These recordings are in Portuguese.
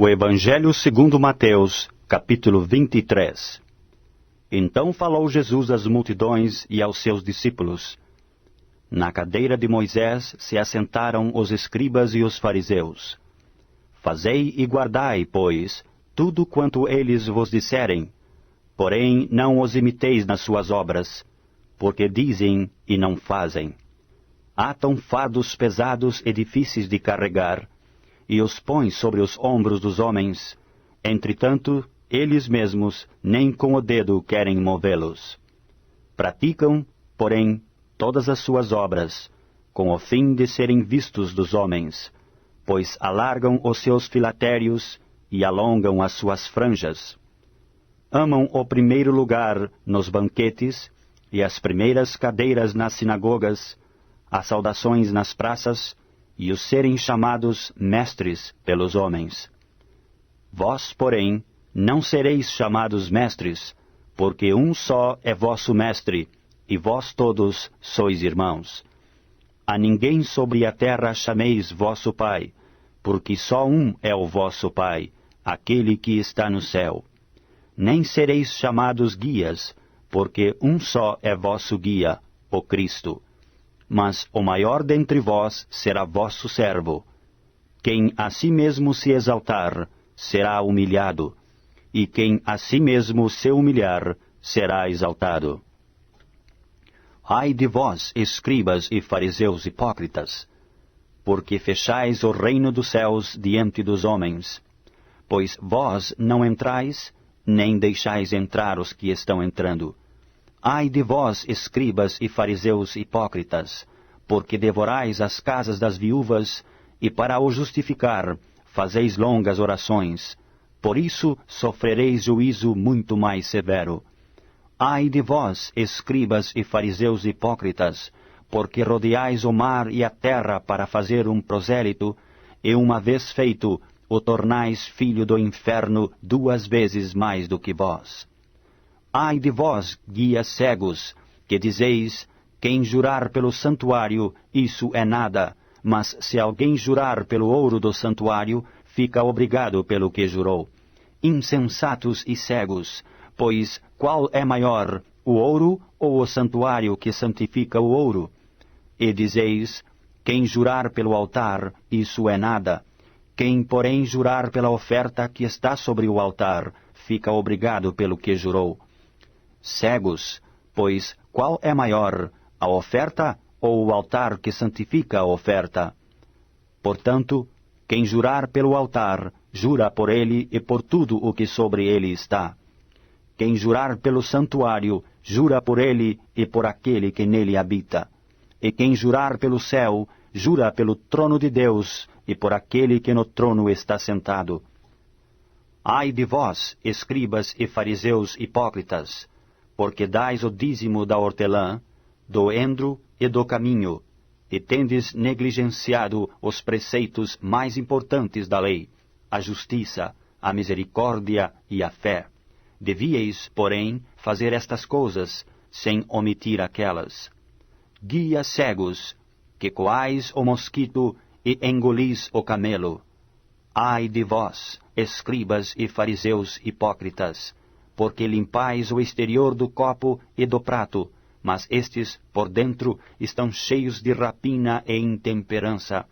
O Evangelho segundo Mateus, capítulo 23. Então falou Jesus às multidões e aos seus discípulos. Na cadeira de Moisés se assentaram os escribas e os fariseus. Fazei e guardai, pois, tudo quanto eles vos disserem, porém não os imiteis nas suas obras, porque dizem e não fazem. Atam fardos pesados e difíceis de carregar, e os põem sobre os ombros dos homens, entretanto, eles mesmos nem com o dedo querem movê-los. Praticam, porém, todas as suas obras, com o fim de serem vistos dos homens, pois alargam os seus filatérios e alongam as suas franjas. Amam o primeiro lugar nos banquetes e as primeiras cadeiras nas sinagogas, as saudações nas praças e os serem chamados mestres pelos homens. Vós, porém, não sereis chamados mestres, porque um só é vosso mestre, e vós todos sois irmãos. A ninguém sobre a terra chameis vosso Pai, porque só um é o vosso Pai, aquele que está no céu. Nem sereis chamados guias, porque um só é vosso guia, o Cristo. Mas o maior dentre vós será vosso servo. Quem a si mesmo se exaltar, será humilhado, e quem a si mesmo se humilhar, será exaltado. Ai de vós, escribas e fariseus hipócritas, porque fechais o reino dos céus diante dos homens. Pois vós não entrais, nem deixais entrar os que estão entrando. Ai de vós, escribas e fariseus hipócritas, porque devorais as casas das viúvas, e para o justificar, fazeis longas orações. Por isso sofrereis juízo muito mais severo. Ai de vós, escribas e fariseus hipócritas, porque rodeais o mar e a terra para fazer um prosélito, e uma vez feito, o tornais filho do inferno 2 vezes mais do que vós. Ai de vós, guias cegos, que dizeis, quem jurar pelo santuário, isso é nada, mas se alguém jurar pelo ouro do santuário, fica obrigado pelo que jurou. Insensatos e cegos, pois qual é maior, o ouro ou o santuário que santifica o ouro? E dizeis, quem jurar pelo altar, isso é nada. Quem, porém, jurar pela oferta que está sobre o altar, fica obrigado pelo que jurou. Cegos, pois qual é maior, a oferta ou o altar que santifica a oferta? Portanto, quem jurar pelo altar, jura por ele e por tudo o que sobre ele está. Quem jurar pelo santuário, jura por ele e por aquele que nele habita. E quem jurar pelo céu, jura pelo trono de Deus e por aquele que no trono está sentado. Ai de vós, escribas e fariseus hipócritas, porque dais o dízimo da hortelã, do endro e do caminho, e tendes negligenciado os preceitos mais importantes da lei, a justiça, a misericórdia e a fé. Devíeis, porém, fazer estas coisas, sem omitir aquelas. Guias cegos, que coais o mosquito e engolis o camelo. Ai de vós, escribas e fariseus hipócritas, porque limpais o exterior do copo e do prato, mas estes, por dentro, estão cheios de rapina e intemperança.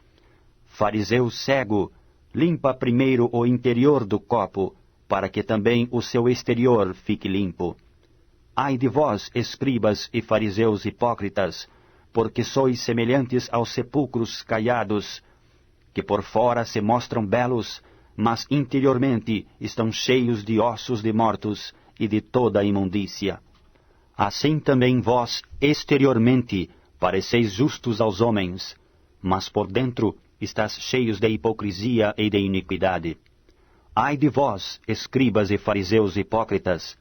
Fariseu cego, limpa primeiro o interior do copo, para que também o seu exterior fique limpo. Ai de vós, escribas e fariseus hipócritas, porque sois semelhantes aos sepulcros caiados, que por fora se mostram belos, mas interiormente estão cheios de ossos de mortos e de toda a imundícia. Assim também vós, exteriormente, pareceis justos aos homens, mas por dentro estáis cheios de hipocrisia e de iniquidade. Ai de vós, escribas e fariseus hipócritas,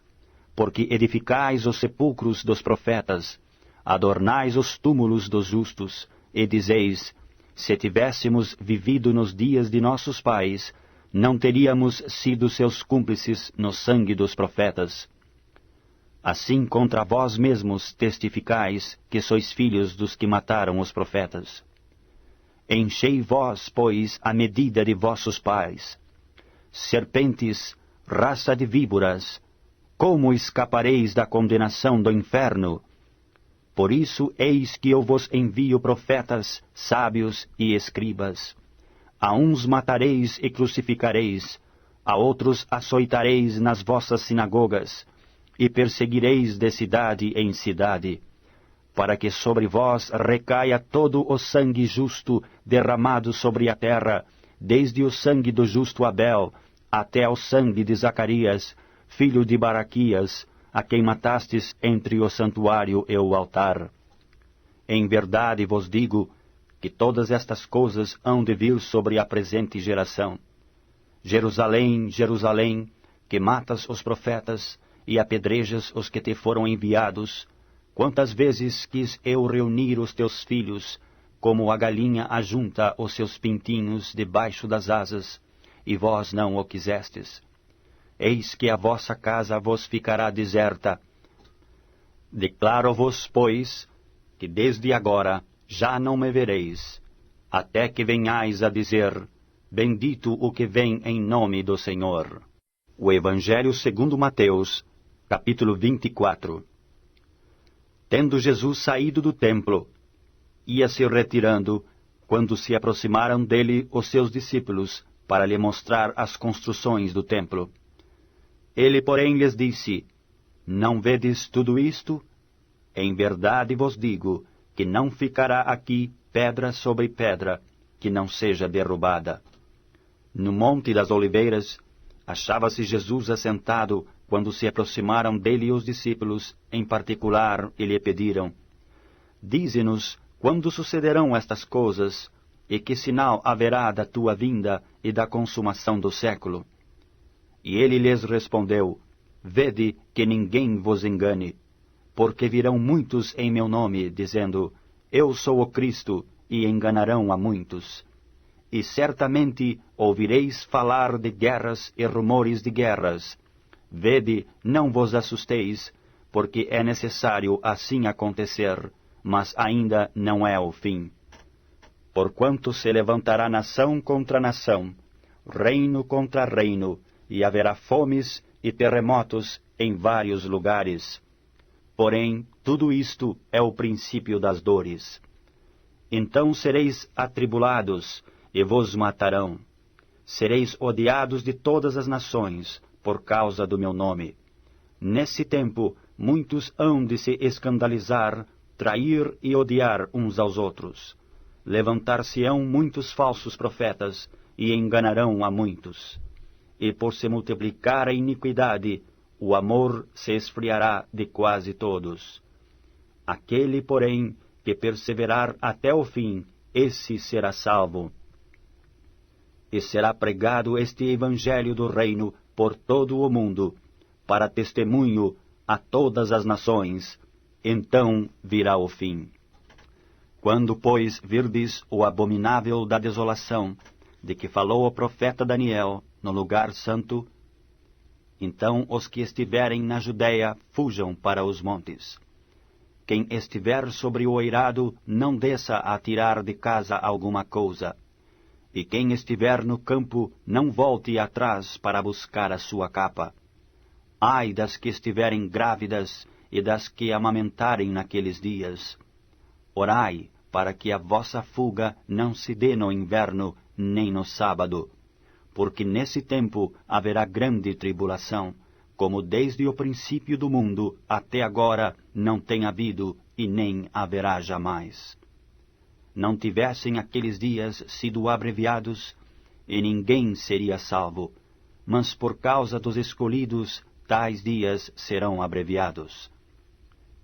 porque edificais os sepulcros dos profetas, adornais os túmulos dos justos, e dizeis, se tivéssemos vivido nos dias de nossos pais, não teríamos sido seus cúmplices no sangue dos profetas. Assim contra vós mesmos testificais que sois filhos dos que mataram os profetas. Enchei vós, pois, a medida de vossos pais. serpentes, raça de víboras, como escapareis da condenação do inferno? Por isso, eis que eu vos envio profetas, sábios e escribas. A uns matareis e crucificareis, a outros açoitareis nas vossas sinagogas, e perseguireis de cidade em cidade, para que sobre vós recaia todo o sangue justo derramado sobre a terra, desde o sangue do justo Abel até ao sangue de Zacarias, filho de Baraquias, a quem matastes entre o santuário e o altar. Em verdade vos digo que todas estas coisas hão de vir sobre a presente geração. Jerusalém, Jerusalém, que matas os profetas e apedrejas os que te foram enviados, quantas vezes quis eu reunir os teus filhos, como a galinha ajunta os seus pintinhos debaixo das asas, e vós não o quisestes. Eis que a vossa casa vos ficará deserta. Declaro-vos, pois, que desde agora já não me vereis, até que venhais a dizer, bendito o que vem em nome do Senhor. O Evangelho segundo Mateus, capítulo 24. Tendo Jesus saído do templo, ia-se retirando, quando se aproximaram dele os seus discípulos, para lhe mostrar as construções do templo. Ele, porém, lhes disse, não vedes tudo isto? Em verdade vos digo, que não ficará aqui pedra sobre pedra, que não seja derrubada. No Monte das Oliveiras, achava-se Jesus assentado, quando se aproximaram dele os discípulos, em particular, e lhe pediram, dize-nos, quando sucederão estas coisas, e que sinal haverá da tua vinda e da consumação do século? E ele lhes respondeu, vede que ninguém vos engane, porque virão muitos em meu nome, dizendo, eu sou o Cristo, e enganarão a muitos. E certamente ouvireis falar de guerras e rumores de guerras. Vede, não vos assusteis, porque é necessário assim acontecer, mas ainda não é o fim. Porquanto se levantará nação contra nação, reino contra reino, e haverá fomes e terremotos em vários lugares. Porém, tudo isto é o princípio das dores. Então sereis atribulados, e vos matarão. Sereis odiados de todas as nações, por causa do meu nome. Nesse tempo, muitos hão de se escandalizar, trair e odiar uns aos outros. Levantar-se-ão muitos falsos profetas, e enganarão a muitos. E por se multiplicar a iniquidade, o amor se esfriará de quase todos. Aquele, porém, que perseverar até o fim, esse será salvo. E será pregado este Evangelho do Reino por todo o mundo, para testemunho a todas as nações, então virá o fim. Quando, pois, virdes o abominável da desolação, de que falou o profeta Daniel, no lugar santo, então os que estiverem na Judéia fujam para os montes. Quem estiver sobre o eirado, não desça a tirar de casa alguma coisa. E quem estiver no campo, não volte atrás para buscar a sua capa. Ai das que estiverem grávidas e das que amamentarem naqueles dias. Orai, para que a vossa fuga não se dê no inverno, nem no sábado. Porque nesse tempo haverá grande tribulação, como desde o princípio do mundo até agora não tem havido e nem haverá jamais. Não tivessem aqueles dias sido abreviados, e ninguém seria salvo, mas por causa dos escolhidos, tais dias serão abreviados.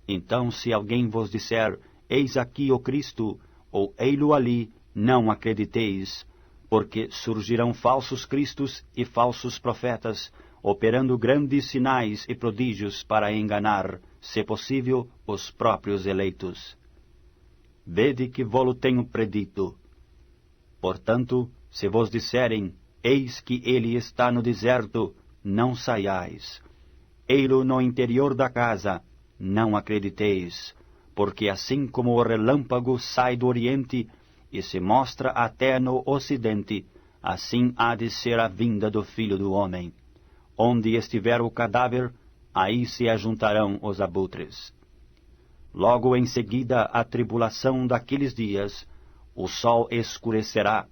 Então, se alguém vos disser, eis aqui o Cristo, ou ei-lo ali, não acrediteis, porque surgirão falsos cristos e falsos profetas, operando grandes sinais e prodígios para enganar, se possível, os próprios eleitos. Vede que vô-lo tenho predito. Portanto, se vos disserem, eis que ele está no deserto, não saiais. Ei-lo no interior da casa, não acrediteis, porque assim como o relâmpago sai do oriente e se mostra até no ocidente, assim há de ser a vinda do Filho do Homem. Onde estiver o cadáver, aí se ajuntarão os abutres. Logo em seguida à tribulação daqueles dias, o sol escurecerá,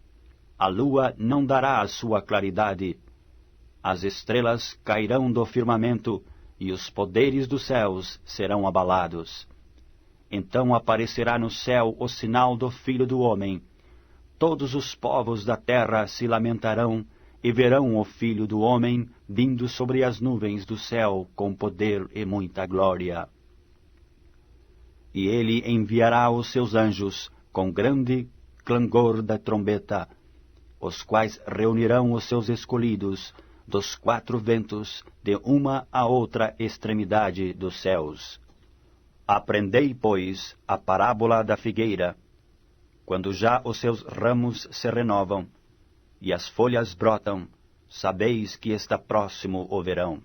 a lua não dará a sua claridade, as estrelas cairão do firmamento, e os poderes dos céus serão abalados. Então aparecerá no céu o sinal do Filho do Homem. Todos os povos da terra se lamentarão, e verão o Filho do Homem vindo sobre as nuvens do céu com poder e muita glória. E ele enviará os seus anjos com grande clangor da trombeta, os quais reunirão os seus escolhidos dos quatro ventos, de uma a outra extremidade dos céus. Aprendei, pois, a parábola da figueira. Quando já os seus ramos se renovam, e as folhas brotam, sabeis que está próximo o verão.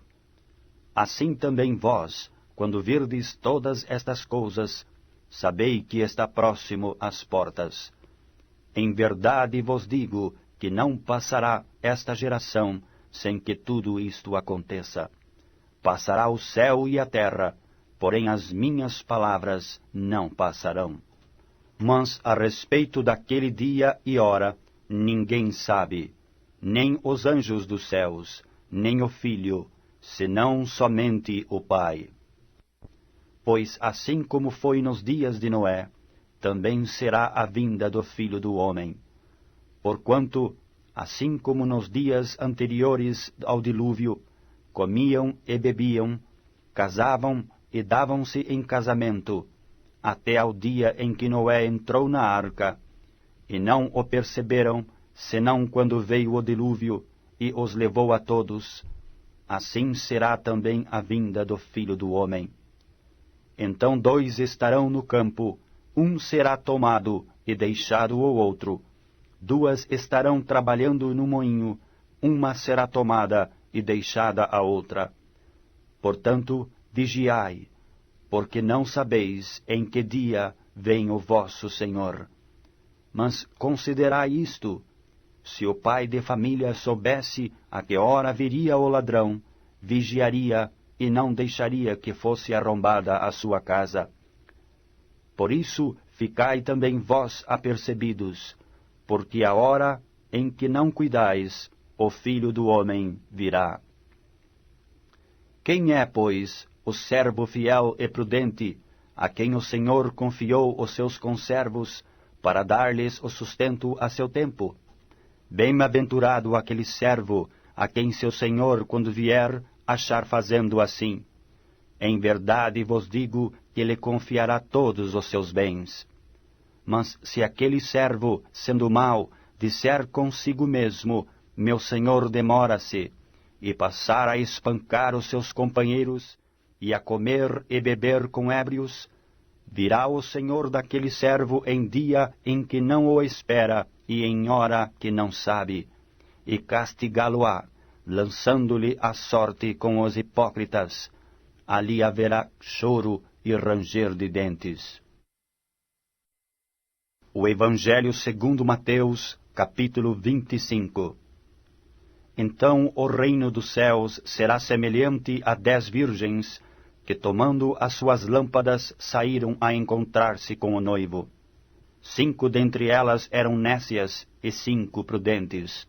Assim também vós, quando virdes todas estas coisas, sabei que está próximo às portas. Em verdade vos digo que não passará esta geração sem que tudo isto aconteça. Passará o céu e a terra, porém as minhas palavras não passarão. Mas a respeito daquele dia e hora, ninguém sabe, nem os anjos dos céus, nem o Filho, senão somente o Pai. Pois assim como foi nos dias de Noé, também será a vinda do Filho do Homem. Porquanto, assim como nos dias anteriores ao dilúvio, comiam e bebiam, casavam e davam-se em casamento, até ao dia em que Noé entrou na arca, e não o perceberam, senão quando veio o dilúvio e os levou a todos, assim será também a vinda do Filho do Homem. Então 2 estarão no campo, um será tomado e deixado o outro. 2 estarão trabalhando no moinho, uma será tomada e deixada a outra. Portanto, vigiai, porque não sabeis em que dia vem o vosso Senhor. Mas considerai isto: se o pai de família soubesse a que hora viria o ladrão, vigiaria e não deixaria que fosse arrombada a sua casa. Por isso, ficai também vós apercebidos, porque a hora em que não cuidais, o Filho do Homem virá. Quem é, pois, o servo fiel e prudente, a quem o Senhor confiou os seus conservos, para dar-lhes o sustento a seu tempo? Bem-aventurado aquele servo, a quem seu Senhor, quando vier, achar fazendo assim. Em verdade vos digo que lhe confiará todos os seus bens. Mas se aquele servo, sendo mau, disser consigo mesmo, meu senhor demora-se, e passar a espancar os seus companheiros, e a comer e beber com ébrios, virá o senhor daquele servo em dia em que não o espera, e em hora que não sabe, e castigá-lo-á, lançando-lhe a sorte com os hipócritas. Ali haverá choro e ranger de dentes. O Evangelho segundo Mateus, capítulo 25. Então o reino dos céus será semelhante a 10 virgens, que tomando as suas lâmpadas saíram a encontrar-se com o noivo. 5 dentre elas eram nécias e 5 prudentes.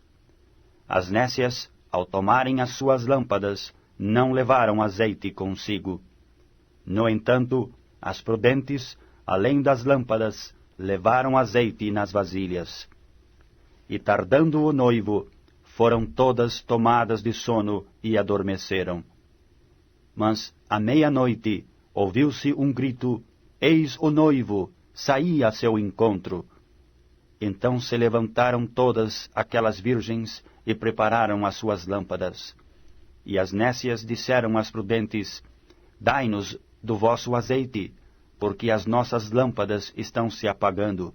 As nécias, ao tomarem as suas lâmpadas, não levaram azeite consigo. No entanto, as prudentes, além das lâmpadas, levaram azeite nas vasilhas. E tardando o noivo, foram todas tomadas de sono e adormeceram. Mas, à meia-noite, ouviu-se um grito: Eis o noivo, saí a seu encontro. Então se levantaram todas aquelas virgens e prepararam as suas lâmpadas. E as nécias disseram às prudentes: Dai-nos do vosso azeite, porque as nossas lâmpadas estão se apagando.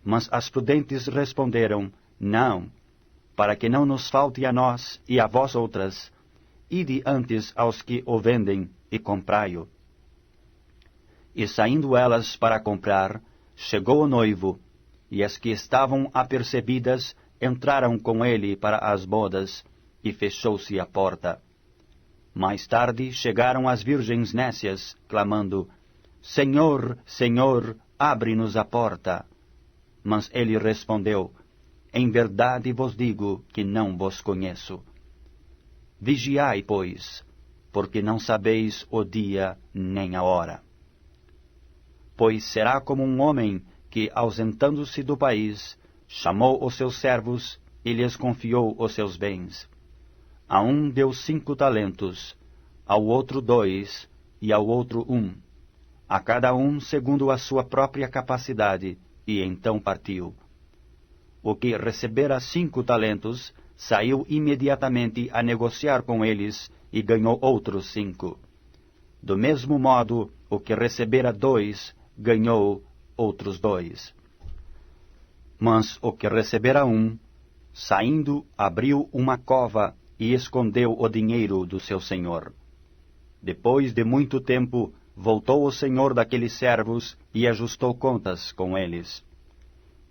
Mas as prudentes responderam: Não, para que não nos falte a nós e a vós outras, ide antes aos que o vendem e comprai-o. E saindo elas para comprar, chegou o noivo, e as que estavam apercebidas entraram com ele para as bodas, e fechou-se a porta. Mais tarde chegaram as virgens nécias, clamando, Senhor, Senhor, abre-nos a porta. Mas ele respondeu, Em verdade vos digo que não vos conheço. Vigiai, pois, porque não sabeis o dia nem a hora. Pois será como um homem que, ausentando-se do país, chamou os seus servos e lhes confiou os seus bens. A um deu 5 talentos, ao outro 2, e ao outro 1, a cada um segundo a sua própria capacidade, e então partiu. O que recebera 5 talentos, saiu imediatamente a negociar com eles, e ganhou outros 5. Do mesmo modo, o que recebera 2, ganhou outros 2. Mas o que recebera 1, saindo, abriu uma cova, e escondeu o dinheiro do seu senhor. Depois de muito tempo, voltou o senhor daqueles servos e ajustou contas com eles.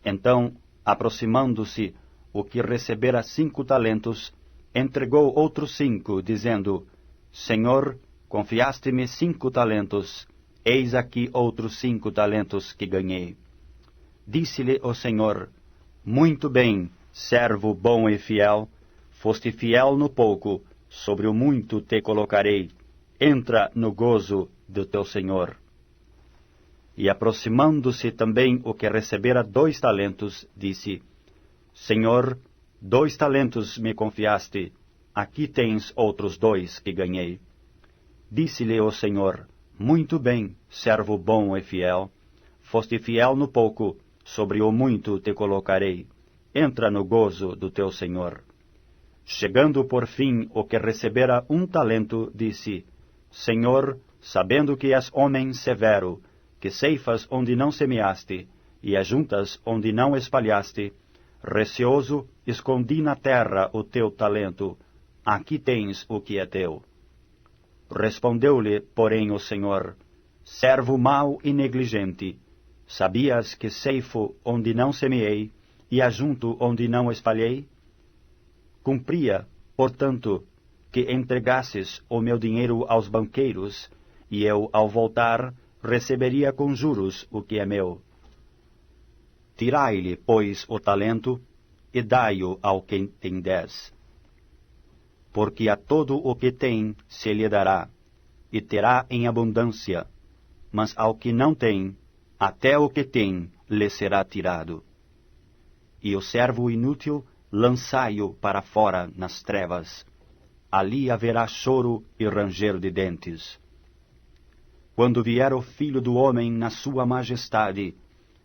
Então, aproximando-se, o que recebera 5 talentos, entregou outros 5, dizendo, Senhor, confiaste-me 5 talentos, eis aqui outros 5 talentos que ganhei. Disse-lhe o Senhor, muito bem, servo bom e fiel, foste fiel no pouco, sobre o muito te colocarei, entra no gozo do teu Senhor. E aproximando-se também o que recebera 2 talentos, disse, Senhor, 2 talentos me confiaste, aqui tens outros 2 que ganhei. Disse-lhe o Senhor, muito bem, servo bom e fiel, foste fiel no pouco, sobre o muito te colocarei, entra no gozo do teu Senhor. Chegando por fim o que recebera 1 talento, disse, Senhor, sabendo que és homem severo, que ceifas onde não semeaste, e ajuntas onde não espalhaste, receoso, escondi na terra o teu talento, aqui tens o que é teu. Respondeu-lhe, porém, o Senhor, servo mau e negligente, sabias que ceifo onde não semeei, e ajunto onde não espalhei? Cumpria, portanto, que entregasses o meu dinheiro aos banqueiros, e eu, ao voltar, receberia com juros o que é meu. Tirai-lhe, pois, o talento, e dai-o ao que tem 10. Porque a todo o que tem se lhe dará, e terá em abundância, mas ao que não tem, até o que tem lhe será tirado. E o servo inútil, lançai-o para fora nas trevas. Ali haverá choro e ranger de dentes. Quando vier o Filho do Homem na sua majestade,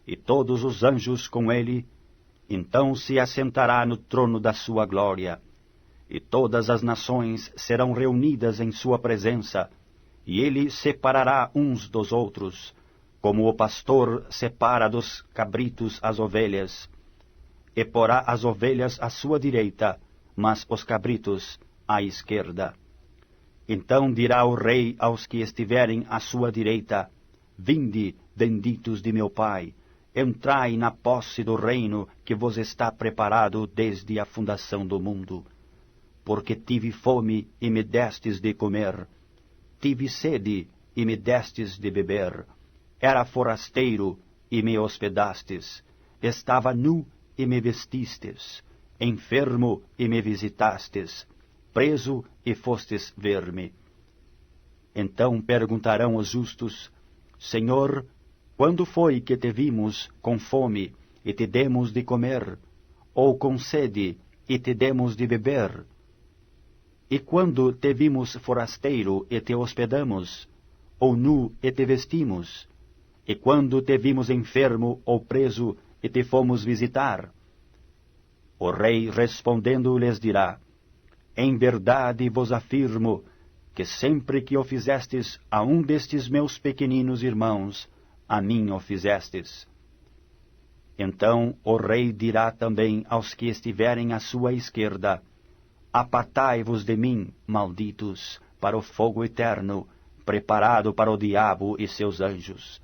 e todos os anjos com ele, então se assentará no trono da sua glória, e todas as nações serão reunidas em sua presença, e ele separará uns dos outros, como o pastor separa dos cabritos as ovelhas, e porá as ovelhas à sua direita, mas os cabritos à esquerda. Então dirá o rei aos que estiverem à sua direita, Vinde, benditos de meu Pai, entrai na posse do reino que vos está preparado desde a fundação do mundo. Porque tive fome e me destes de comer, tive sede e me destes de beber, era forasteiro e me hospedastes, estava nu e me vestistes, enfermo e me visitastes, preso e fostes ver-me. Então perguntarão os justos, Senhor, quando foi que te vimos com fome e te demos de comer, ou com sede e te demos de beber? E quando te vimos forasteiro e te hospedamos, ou nu e te vestimos? E quando te vimos enfermo ou preso e te fomos visitar? O rei respondendo lhes dirá, Em verdade vos afirmo que sempre que o fizestes a um destes meus pequeninos irmãos, a mim o fizestes. Então o rei dirá também aos que estiverem à sua esquerda, Apartai-vos de mim, malditos, para o fogo eterno, preparado para o diabo e seus anjos.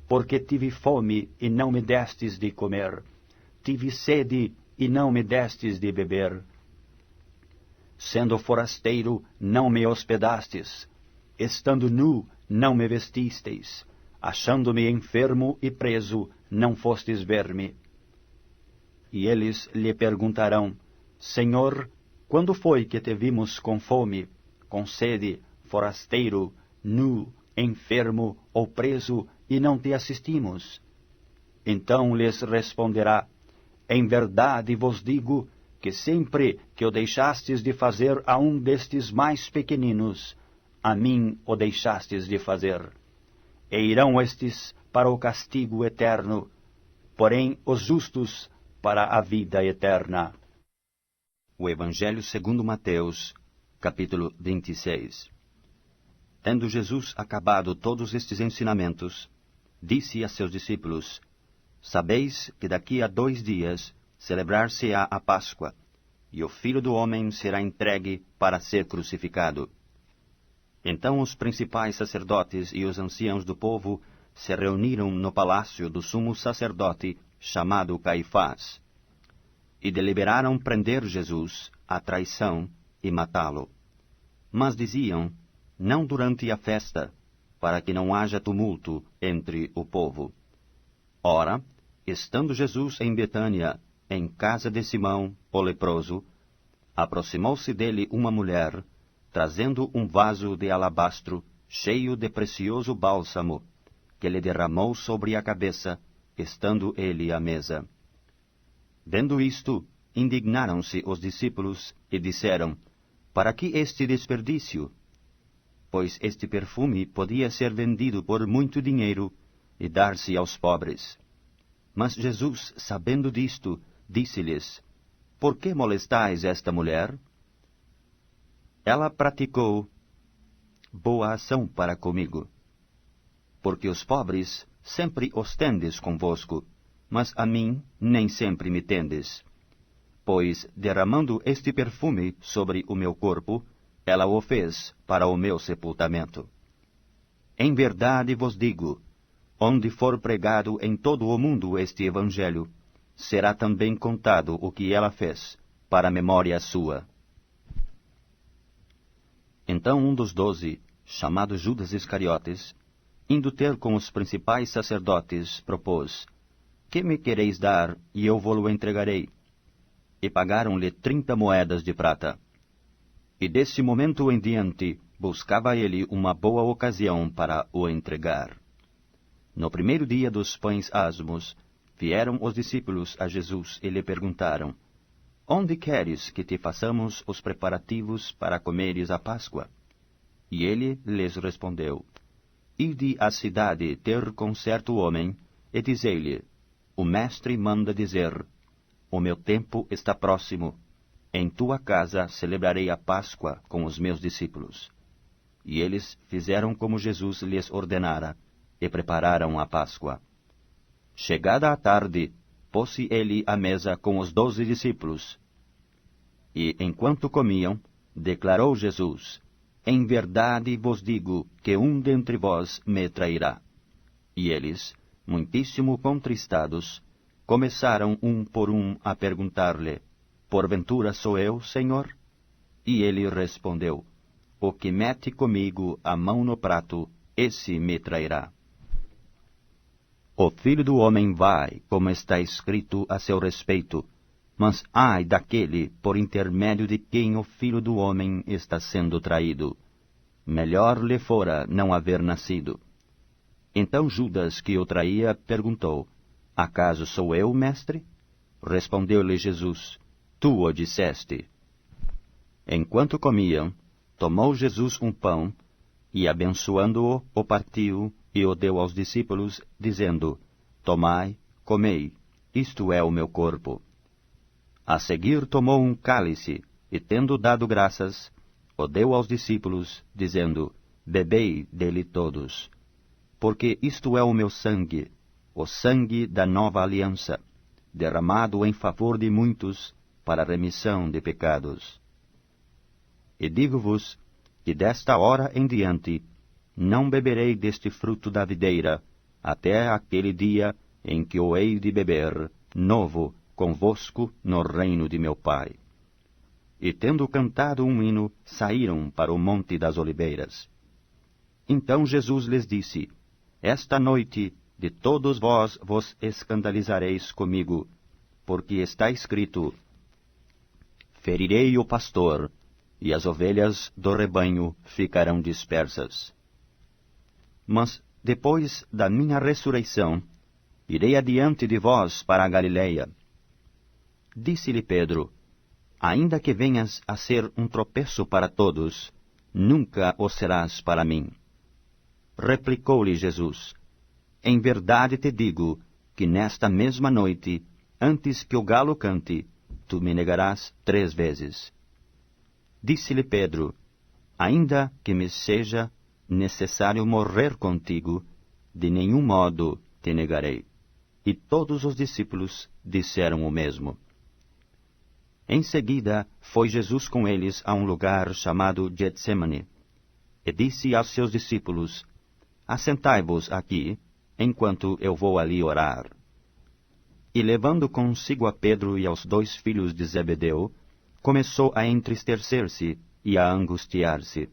Porque tive fome e não me destes de comer, tive sede e não me destes de beber? Sendo forasteiro, não me hospedastes. Estando nu, não me vestisteis. Achando-me enfermo e preso, não fostes ver-me. E eles lhe perguntarão: Senhor, quando foi que te vimos com fome, com sede, forasteiro, nu, enfermo ou preso, e não te assistimos? Então lhes responderá: Em verdade vos digo que sempre que o deixastes de fazer a um destes mais pequeninos, a mim o deixastes de fazer. E irão estes para o castigo eterno, porém os justos para a vida eterna. O Evangelho segundo Mateus, capítulo 26. Tendo Jesus acabado todos estes ensinamentos, disse a seus discípulos: Sabeis que daqui a 2 dias celebrar-se-á a Páscoa, e o Filho do Homem será entregue para ser crucificado. Então os principais sacerdotes e os anciãos do povo se reuniram no palácio do sumo sacerdote, chamado Caifás, e deliberaram prender Jesus à traição e matá-lo. Mas diziam: Não durante a festa, para que não haja tumulto entre o povo. Ora, estando Jesus em Betânia, em casa de Simão, o leproso, aproximou-se dele uma mulher, trazendo um vaso de alabastro cheio de precioso bálsamo, que lhe derramou sobre a cabeça, estando ele à mesa. Vendo isto, indignaram-se os discípulos e disseram: Para que este desperdício? Pois este perfume podia ser vendido por muito dinheiro e dar-se aos pobres. Mas Jesus, sabendo disto, disse-lhes: Por que molestais esta mulher? Ela praticou boa ação para comigo. Porque os pobres sempre os tendes convosco, mas a mim nem sempre me tendes. Pois, derramando este perfume sobre o meu corpo, ela o fez para o meu sepultamento. Em verdade vos digo, onde for pregado em todo o mundo este Evangelho, será também contado o que ela fez, para memória sua. Então um dos 12, chamado Judas Iscariotes, indo ter com os principais sacerdotes, propôs: Que me quereis dar, e eu vô-lo entregarei? E pagaram-lhe 30 moedas de prata. E desse momento em diante, buscava ele uma boa ocasião para o entregar. No primeiro dia dos pães asmos, vieram os discípulos a Jesus e lhe perguntaram: Onde queres que te façamos os preparativos para comeres a Páscoa? E ele lhes respondeu: Ide à cidade ter com certo homem, e dizei-lhe: O mestre manda dizer: O meu tempo está próximo. Em tua casa celebrarei a Páscoa com os meus discípulos. E eles fizeram como Jesus lhes ordenara, e prepararam a Páscoa. Chegada a tarde, pôs-se ele à mesa com os 12 discípulos. E, enquanto comiam, declarou Jesus: Em verdade vos digo que um dentre vós me trairá. E eles, muitíssimo contristados, começaram um por um a perguntar-lhe: Porventura sou eu, Senhor? E ele respondeu: O que mete comigo a mão no prato, esse me trairá. O Filho do Homem vai, como está escrito a seu respeito, mas ai daquele por intermédio de quem o Filho do Homem está sendo traído. Melhor lhe fora não haver nascido. Então Judas, que o traía, perguntou: Acaso sou eu, mestre? Respondeu-lhe Jesus: Tu o disseste. Enquanto comiam, tomou Jesus um pão, e abençoando-o, o partiu e o deu aos discípulos, dizendo: Tomai, comei, isto é o meu corpo. A seguir tomou um cálice, e tendo dado graças, o deu aos discípulos, dizendo: Bebei dele todos, porque isto é o meu sangue, o sangue da nova aliança, derramado em favor de muitos, para a remissão de pecados. E digo-vos que desta hora em diante não beberei deste fruto da videira, até aquele dia em que o hei de beber, novo, convosco no reino de meu Pai. E tendo cantado um hino, saíram para o Monte das Oliveiras. Então Jesus lhes disse: Esta noite de todos vós vos escandalizareis comigo, porque está escrito: Ferirei o pastor, e as ovelhas do rebanho ficarão dispersas. Mas, depois da minha ressurreição, irei adiante de vós para a Galileia. Disse-lhe Pedro: Ainda que venhas a ser um tropeço para todos, nunca o serás para mim. Replicou-lhe Jesus: Em verdade te digo que nesta mesma noite, antes que o galo cante, tu me negarás 3 vezes. Disse-lhe Pedro: Ainda que me seja necessário morrer contigo, de nenhum modo te negarei. E todos os discípulos disseram o mesmo. Em seguida, foi Jesus com eles a um lugar chamado Getsemane, e disse aos seus discípulos: Assentai-vos aqui, enquanto eu vou ali orar. E levando consigo a Pedro e aos 2 filhos de Zebedeu, começou a entristecer-se e a angustiar-se.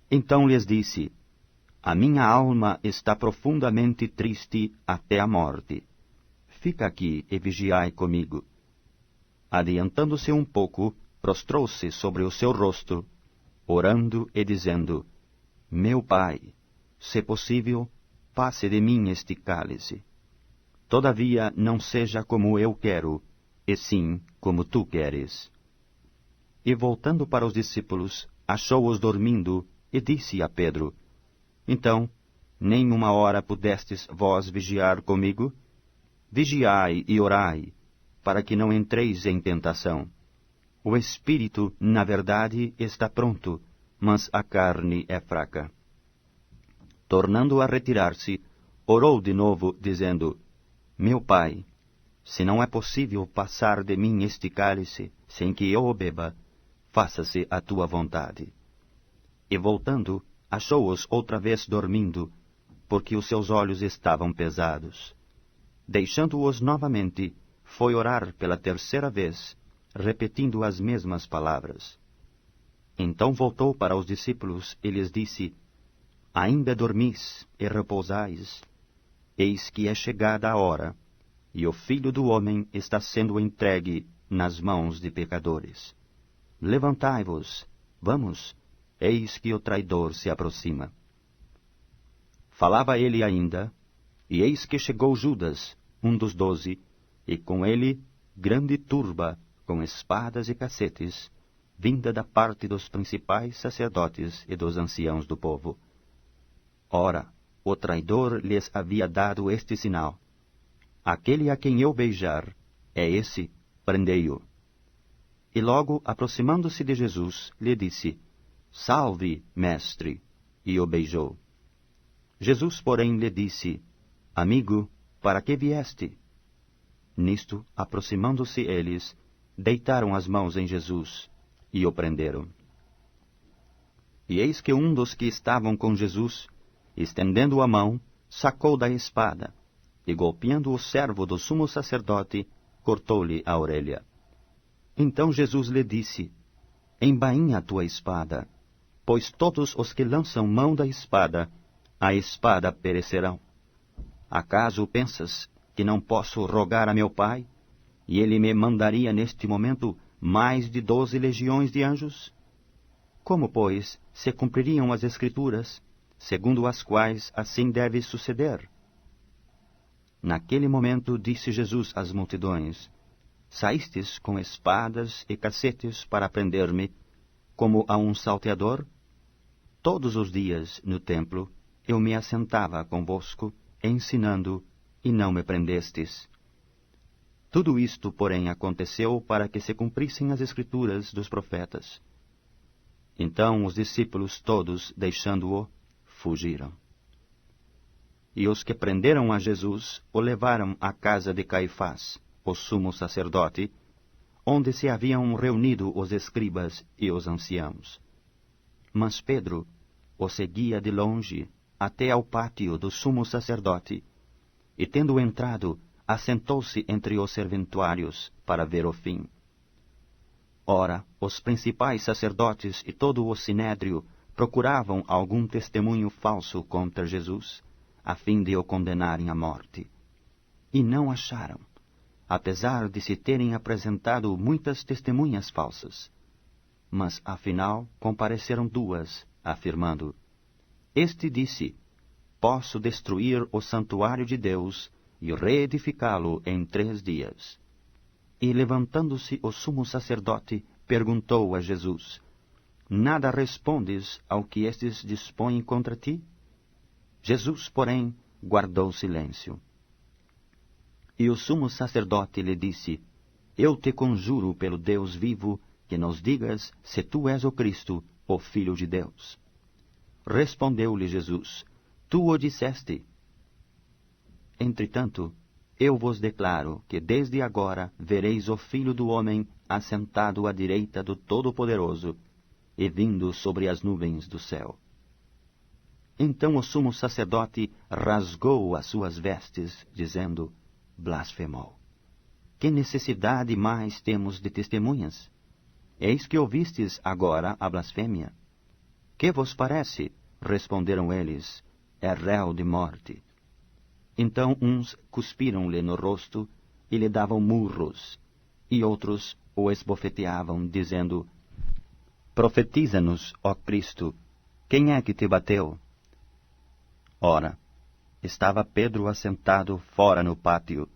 Então lhes disse: A minha alma está profundamente triste até a morte. Fica aqui e vigiai comigo. Adiantando-se um pouco, prostrou-se sobre o seu rosto, orando e dizendo: Meu Pai, se possível, passe de mim este cálice. Todavia não seja como eu quero, e sim como tu queres. E voltando para os discípulos, achou-os dormindo, e disse a Pedro: Então, nem 1 hora pudestes vós vigiar comigo? Vigiai e orai, para que não entreis em tentação. O espírito, na verdade, está pronto, mas a carne é fraca. Tornando a retirar-se, orou de novo, dizendo: Meu Pai, se não é possível passar de mim este cálice sem que eu o beba, faça-se a tua vontade. E voltando, achou-os outra vez dormindo, porque os seus olhos estavam pesados. Deixando-os novamente, foi orar pela 3ª vez, repetindo as mesmas palavras. Então voltou para os discípulos e lhes disse: Ainda dormis e repousais? Eis que é chegada a hora, e o Filho do Homem está sendo entregue nas mãos de pecadores. Levantai-vos, vamos, eis que o traidor se aproxima. Falava ele ainda, e eis que chegou Judas, um dos 12, e com ele grande turba, com espadas e cacetes, vinda da parte dos principais sacerdotes e dos anciãos do povo. Ora, o traidor lhes havia dado este sinal: Aquele a quem eu beijar, é esse, prendei-o. E logo, aproximando-se de Jesus, lhe disse: Salve, mestre, e o beijou. Jesus, porém, lhe disse: Amigo, para que vieste? Nisto, aproximando-se eles, deitaram as mãos em Jesus e o prenderam. E eis que um dos que estavam com Jesus, estendendo a mão, sacou da espada, e golpeando o servo do sumo sacerdote, cortou-lhe a orelha. Então Jesus lhe disse: Embainha a tua espada, pois todos os que lançam mão da espada, a espada perecerão. Acaso pensas que não posso rogar a meu Pai, e ele me mandaria neste momento mais de 12 legiões de anjos? Como, pois, se cumpririam as Escrituras, segundo as quais assim deve suceder? Naquele momento disse Jesus às multidões: Saístes com espadas e cacetes para prender-me, como a um salteador? Todos os dias, no templo, eu me assentava convosco, ensinando, e não me prendestes. Tudo isto, porém, aconteceu para que se cumprissem as Escrituras dos profetas. Então os discípulos todos, deixando-o, fugiram. E os que prenderam a Jesus o levaram à casa de Caifás, o sumo sacerdote, onde se haviam reunido os escribas e os anciãos. Mas Pedro o seguia de longe até ao pátio do sumo sacerdote, e tendo entrado, assentou-se entre os serventuários para ver o fim. Ora, os principais sacerdotes e todo o sinédrio procuravam algum testemunho falso contra Jesus, a fim de o condenarem à morte. E não acharam, apesar de se terem apresentado muitas testemunhas falsas. Mas, afinal, compareceram duas, afirmando: Este disse: Posso destruir o santuário de Deus e reedificá-lo em 3 dias. E, levantando-se o sumo sacerdote, perguntou a Jesus: Nada respondes ao que estes dispõem contra ti? Jesus, porém, guardou silêncio. E o sumo sacerdote lhe disse: Eu te conjuro pelo Deus vivo, que nos digas se tu és o Cristo, o Filho de Deus. Respondeu-lhe Jesus: Tu o disseste. Entretanto, eu vos declaro que desde agora vereis o Filho do Homem assentado à direita do Todo-Poderoso e vindo sobre as nuvens do céu. Então o sumo sacerdote rasgou as suas vestes, dizendo: Blasfemou. Que necessidade mais temos de testemunhas? Eis que ouvistes agora a blasfêmia. Que vos parece? Responderam eles: É réu de morte. Então uns cuspiram-lhe no rosto e lhe davam murros, e outros o esbofeteavam, dizendo: Profetiza-nos, ó Cristo, quem é que te bateu? Ora, estava Pedro assentado fora no pátio,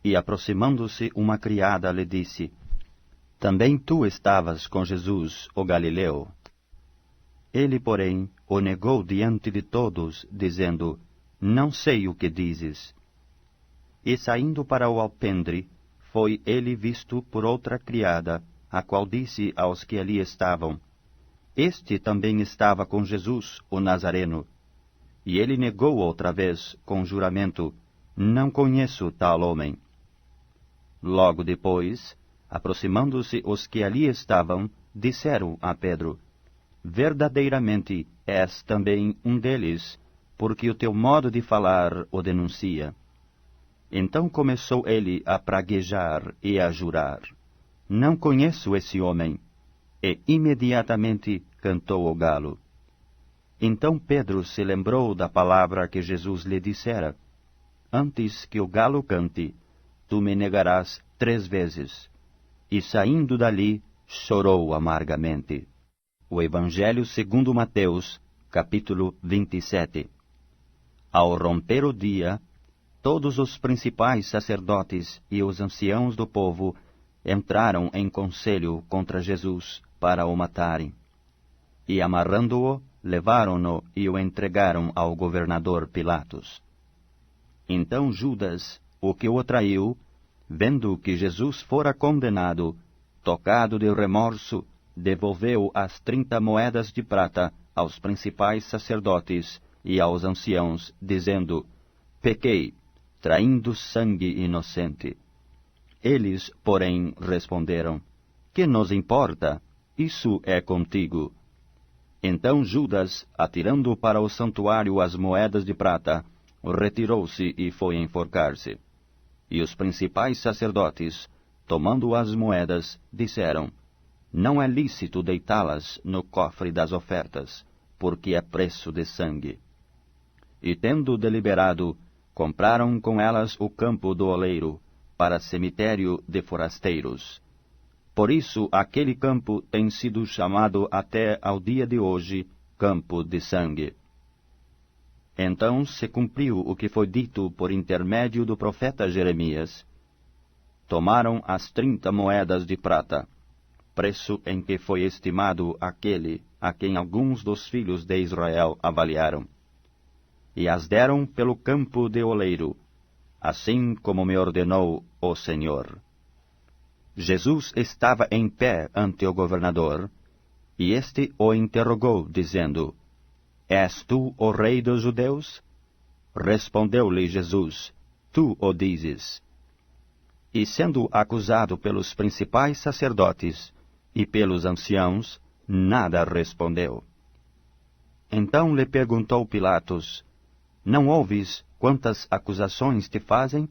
e aproximando-se uma criada lhe disse: Também tu estavas com Jesus, o Galileu. Ele, porém, o negou diante de todos, dizendo: Não sei o que dizes. E saindo para o alpendre, foi ele visto por outra criada, a qual disse aos que ali estavam: Este também estava com Jesus, o Nazareno. E ele negou outra vez, com juramento: Não conheço tal homem. Logo depois, aproximando-se os que ali estavam, disseram a Pedro: Verdadeiramente és também um deles, porque o teu modo de falar o denuncia. Então começou ele a praguejar e a jurar: Não conheço esse homem. E imediatamente cantou o galo. Então Pedro se lembrou da palavra que Jesus lhe dissera: Antes que o galo cante, tu me negarás 3 vezes. E saindo dali, chorou amargamente. O Evangelho segundo Mateus, capítulo 27. Ao romper o dia, todos os principais sacerdotes e os anciãos do povo entraram em conselho contra Jesus para o matarem. E amarrando-o, levaram-no e o entregaram ao governador Pilatos. Então Judas, o que o traiu, vendo que Jesus fora condenado, tocado de remorso, devolveu as 30 moedas de prata aos principais sacerdotes e aos anciãos, dizendo: Pequei, traindo sangue inocente. Eles, porém, responderam: Que nos importa? Isso é contigo. Então Judas, atirando para o santuário as moedas de prata, retirou-se e foi enforcar-se. E os principais sacerdotes, tomando as moedas, disseram: Não é lícito deitá-las no cofre das ofertas, porque é preço de sangue. E tendo deliberado, compraram com elas o campo do oleiro, para cemitério de forasteiros. Por isso aquele campo tem sido chamado até ao dia de hoje Campo de Sangue. Então se cumpriu o que foi dito por intermédio do profeta Jeremias. Tomaram as 30 moedas de prata, preço em que foi estimado aquele a quem alguns dos filhos de Israel avaliaram, e as deram pelo campo de oleiro, assim como me ordenou o Senhor. Jesus estava em pé ante o governador, e este o interrogou, dizendo: És tu o rei dos judeus? Respondeu-lhe Jesus: Tu o dizes. E sendo acusado pelos principais sacerdotes e pelos anciãos, nada respondeu. Então lhe perguntou Pilatos: Não ouves quantas acusações te fazem?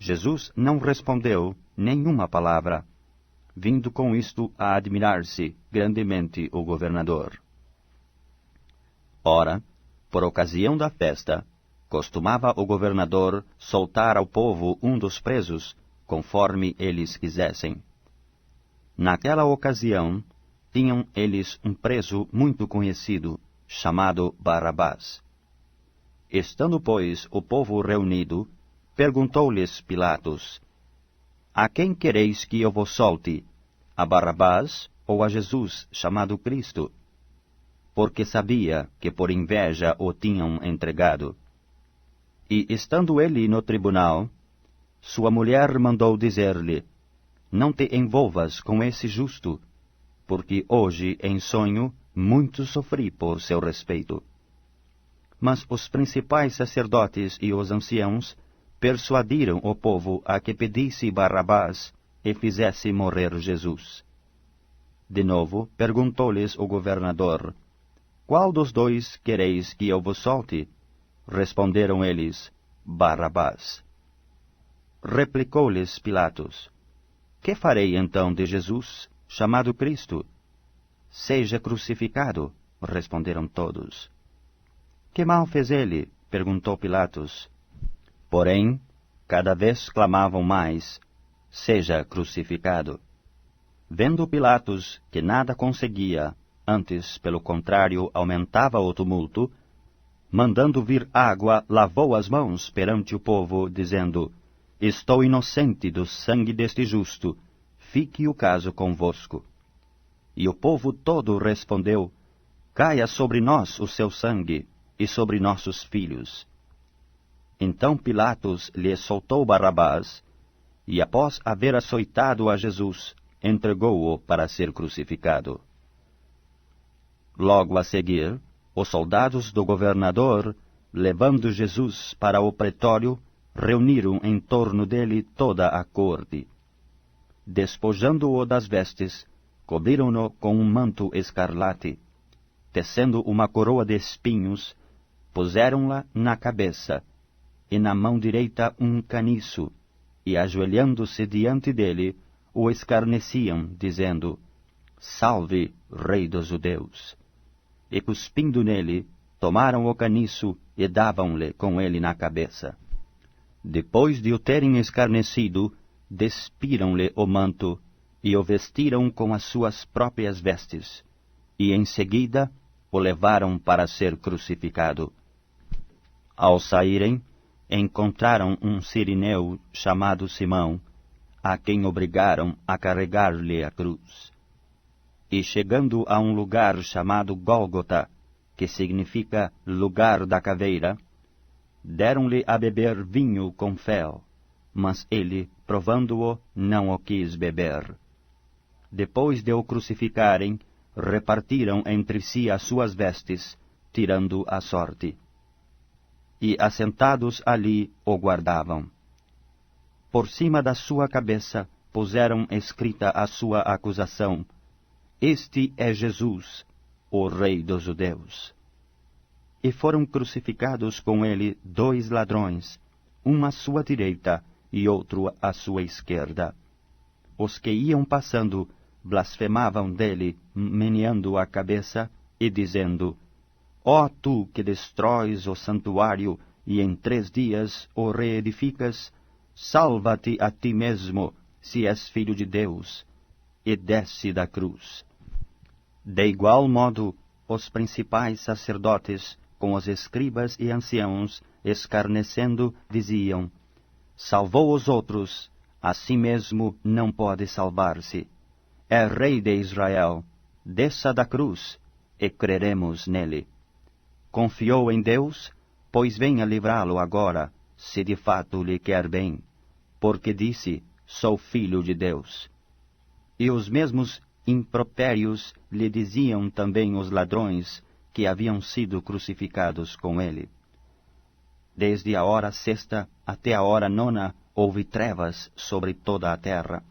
Jesus não respondeu nenhuma palavra, vindo com isto a admirar-se grandemente o governador. Ora, por ocasião da festa, costumava o governador soltar ao povo um dos presos, conforme eles quisessem. Naquela ocasião, tinham eles um preso muito conhecido, chamado Barrabás. Estando, pois, o povo reunido, perguntou-lhes Pilatos: A quem quereis que eu vos solte, a Barrabás ou a Jesus, chamado Cristo? Porque sabia que por inveja o tinham entregado. E, estando ele no tribunal, sua mulher mandou dizer-lhe: Não te envolvas com esse justo, porque hoje, em sonho, muito sofri por seu respeito. Mas os principais sacerdotes e os anciãos persuadiram o povo a que pedisse Barrabás e fizesse morrer Jesus. De novo, perguntou-lhes o governador: Qual dos dois quereis que eu vos solte? Responderam eles: Barrabás. Replicou-lhes Pilatos: Que farei então de Jesus, chamado Cristo? Seja crucificado, responderam todos. Que mal fez ele? Perguntou Pilatos. Porém, cada vez clamavam mais: Seja crucificado. Vendo Pilatos que nada conseguia, antes, pelo contrário, aumentava o tumulto, mandando vir água, lavou as mãos perante o povo, dizendo: Estou inocente do sangue deste justo, fique o caso convosco. E o povo todo respondeu: Caia sobre nós o seu sangue, e sobre nossos filhos. Então Pilatos lhe soltou Barrabás, e após haver açoitado a Jesus, entregou-o para ser crucificado. Logo a seguir, os soldados do governador, levando Jesus para o pretório, reuniram em torno dele toda a corte. Despojando-o das vestes, cobriram-no com um manto escarlate, tecendo uma coroa de espinhos, puseram-la na cabeça, e na mão direita um caniço, e ajoelhando-se diante dele, o escarneciam, dizendo: Salve, Rei dos Judeus! E cuspindo nele, tomaram o caniço e davam-lhe com ele na cabeça. Depois de o terem escarnecido, despiram-lhe o manto, e o vestiram com as suas próprias vestes, e em seguida o levaram para ser crucificado. Ao saírem, encontraram um cirineu chamado Simão, a quem obrigaram a carregar-lhe a cruz. E chegando a um lugar chamado Gólgota, que significa lugar da caveira, deram-lhe a beber vinho com fel, mas ele, provando-o, não o quis beber. Depois de o crucificarem, repartiram entre si as suas vestes, tirando a sorte. E assentados ali o guardavam. Por cima da sua cabeça puseram escrita a sua acusação: Este é Jesus, o Rei dos Judeus. E foram crucificados com ele 2 ladrões, um à sua direita e outro à sua esquerda. Os que iam passando blasfemavam dele, meneando a cabeça e dizendo: Ó tu que destróis o santuário e em 3 dias o reedificas, salva-te a ti mesmo, se és filho de Deus, e desce da cruz. De igual modo, os principais sacerdotes, com os escribas e anciãos, escarnecendo, diziam: Salvou os outros, a si mesmo não pode salvar-se. É Rei de Israel, desça da cruz, e creremos nele. Confiou em Deus, pois venha livrá-lo agora, se de fato lhe quer bem, porque disse: Sou filho de Deus. E os mesmos impropérios lhe diziam também os ladrões que haviam sido crucificados com ele. Desde a hora 6ª até a hora 9ª houve trevas sobre toda a terra.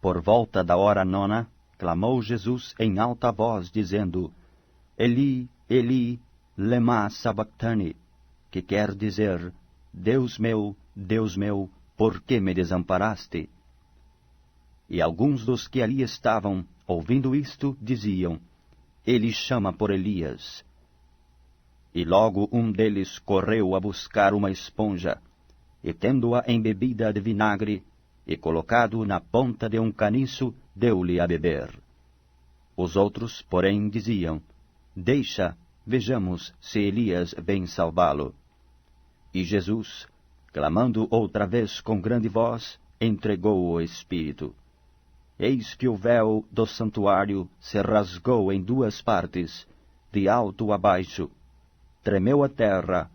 Por volta da hora 9ª, clamou Jesus em alta voz, dizendo: Eli, Eli, lema sabachthani, que quer dizer: Deus meu, por que me desamparaste? E alguns dos que ali estavam, ouvindo isto, diziam: Ele chama por Elias. E logo um deles correu a buscar uma esponja, e tendo-a embebida de vinagre, e colocado na ponta de um caniço, deu-lhe a beber. Os outros, porém, diziam: Deixa, vejamos se Elias vem salvá-lo. E Jesus, clamando outra vez com grande voz, entregou o Espírito. Eis que o véu do santuário se rasgou em duas partes, de alto a baixo. Tremeu a terra,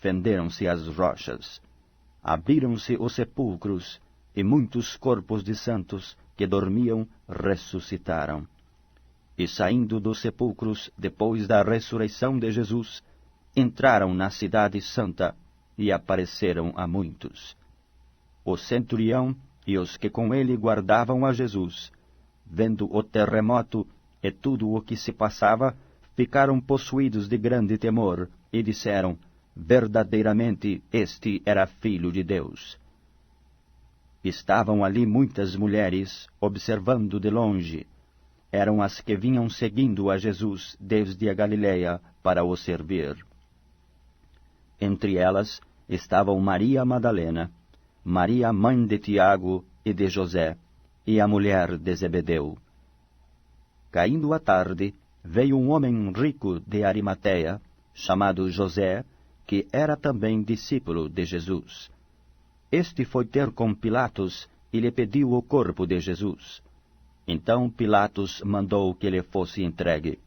fenderam-se as rochas. Abriram-se os sepulcros, e muitos corpos de santos que dormiam ressuscitaram. E saindo dos sepulcros, depois da ressurreição de Jesus, entraram na cidade santa, e apareceram a muitos. O centurião e os que com ele guardavam a Jesus, vendo o terremoto e tudo o que se passava, ficaram possuídos de grande temor, e disseram: Verdadeiramente este era Filho de Deus. Estavam ali muitas mulheres, observando de longe. Eram as que vinham seguindo a Jesus desde a Galiléia para o servir. Entre elas estavam Maria Madalena, Maria mãe de Tiago e de José, e a mulher de Zebedeu. Caindo a tarde, veio um homem rico de Arimateia, chamado José, que era também discípulo de Jesus. Este foi ter com Pilatos e lhe pediu o corpo de Jesus. Então Pilatos mandou que lhe fosse entregue.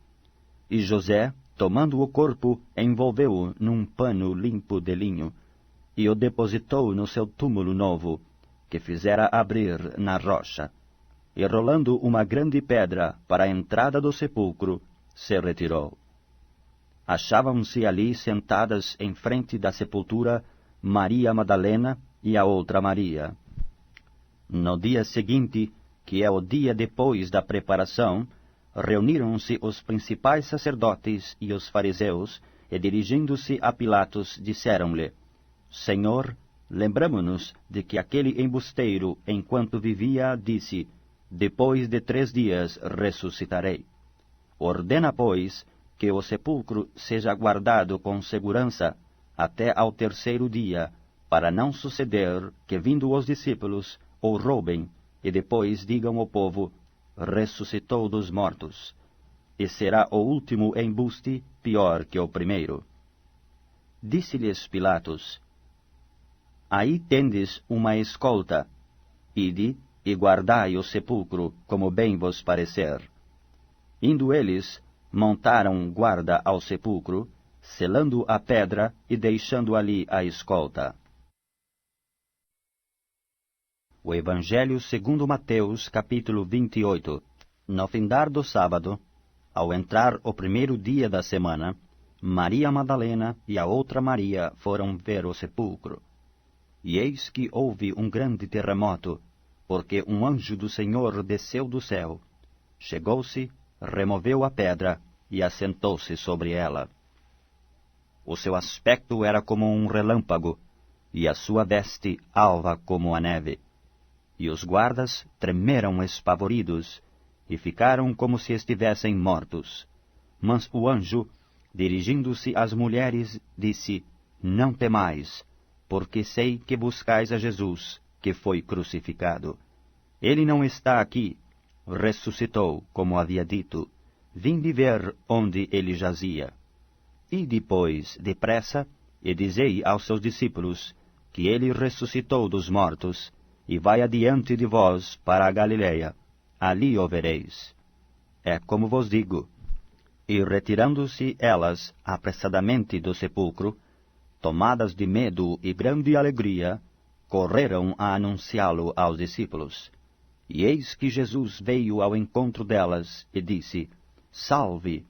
E José, tomando o corpo, envolveu-o num pano limpo de linho, e o depositou no seu túmulo novo, que fizera abrir na rocha. E rolando uma grande pedra para a entrada do sepulcro, se retirou. Achavam-se ali sentadas em frente da sepultura Maria Madalena e a outra Maria. No dia seguinte, que é o dia depois da preparação, reuniram-se os principais sacerdotes e os fariseus, e dirigindo-se a Pilatos, disseram-lhe: Senhor, lembramo-nos de que aquele embusteiro, enquanto vivia, disse: Depois de 3 dias ressuscitarei. Ordena, pois, que o sepulcro seja guardado com segurança até ao 3º dia, para não suceder que, vindo os discípulos, o roubem, e depois digam ao povo: ressuscitou dos mortos. E será o último embuste pior que o primeiro. Disse-lhes Pilatos: Aí tendes uma escolta. Ide e guardai o sepulcro, como bem vos parecer. Indo eles, montaram guarda ao sepulcro, selando a pedra e deixando ali a escolta. O Evangelho segundo Mateus, capítulo 28. No findar do sábado, ao entrar o 1º dia da semana, Maria Madalena e a outra Maria foram ver o sepulcro. E eis que houve um grande terremoto, porque um anjo do Senhor desceu do céu. Chegou-se, removeu a pedra e assentou-se sobre ela. O seu aspecto era como um relâmpago, e a sua veste alva como a neve. E os guardas tremeram espavoridos, e ficaram como se estivessem mortos. Mas o anjo, dirigindo-se às mulheres, disse: Não temais, porque sei que buscais a Jesus, que foi crucificado. Ele não está aqui, ressuscitou, como havia dito. Vinde ver onde ele jazia. E depois, depressa, e dizei aos seus discípulos que ele ressuscitou dos mortos, e vai adiante de vós para a Galiléia. Ali o vereis. É como vos digo. E retirando-se elas apressadamente do sepulcro, tomadas de medo e grande alegria, correram a anunciá-lo aos discípulos. E eis que Jesus veio ao encontro delas e disse: Salve!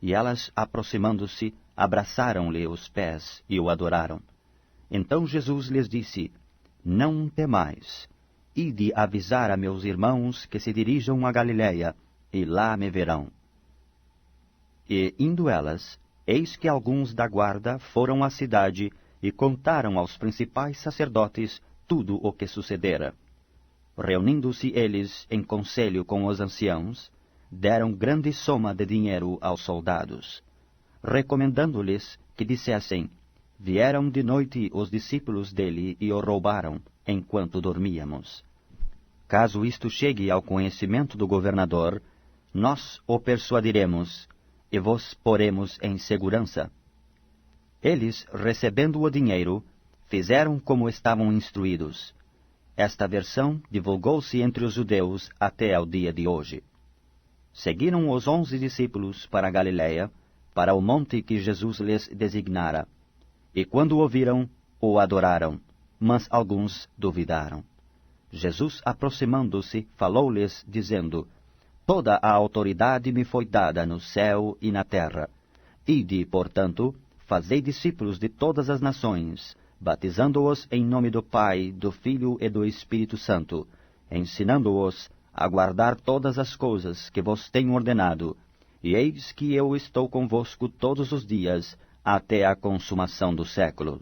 E elas, aproximando-se, abraçaram-lhe os pés e o adoraram. Então Jesus lhes disse: Não temais. Ide avisar a meus irmãos que se dirijam a Galiléia, e lá me verão. E, indo elas, eis que alguns da guarda foram à cidade e contaram aos principais sacerdotes tudo o que sucedera. Reunindo-se eles em conselho com os anciãos, deram grande soma de dinheiro aos soldados, recomendando-lhes que dissessem: vieram de noite os discípulos dele e o roubaram, enquanto dormíamos. Caso isto chegue ao conhecimento do governador, nós o persuadiremos e vos poremos em segurança. Eles, recebendo o dinheiro, fizeram como estavam instruídos. Esta versão divulgou-se entre os judeus até ao dia de hoje. Seguiram os 11 discípulos para a Galiléia, para o monte que Jesus lhes designara. E quando o viram, o adoraram, mas alguns duvidaram. Jesus, aproximando-se, falou-lhes, dizendo: toda a autoridade me foi dada no céu e na terra. Ide, portanto, fazei discípulos de todas as nações, batizando-os em nome do Pai, do Filho e do Espírito Santo, ensinando-os a guardar todas as coisas que vos tenho ordenado, e eis que eu estou convosco todos os dias, até a consumação do século.